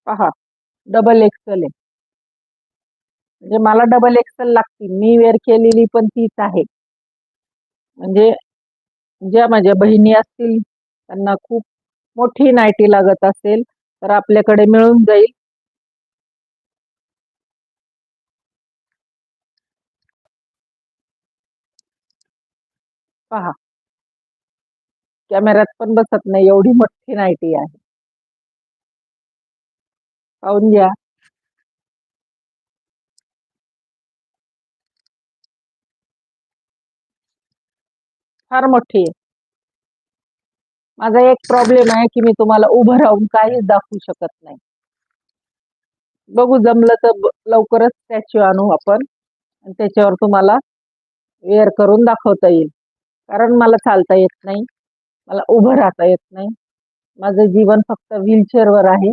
पहा, double XL आहे. म्हणजे मला डबल एक्सेल लागती. मी वेअर केलेली पण तीच आहे. म्हणजे ज्या माझ्या बहिणी असतील, त्यांना खूप मोठी नायटी लागत असेल, तर आपल्याकडे मिळून जाईल. पहा, कॅमेऱ्यात पण बसत नाही एवढी मोठी नायटी आहे. पाहून घ्या. फार मोठी आहे. माझा एक प्रॉब्लेम आहे, की मी तुम्हाला उभं राहून काहीच दाखवू शकत नाही. बघू जमलं तर लवकरच स्टॅच्यू आणू आपण आणि त्याच्यावर तुम्हाला वेअर करून दाखवता येईल. कारण मला चालता येत नाही. मला उभं राहता येत नाही. माझं जीवन फक्त व्हीलचेअरवर आहे.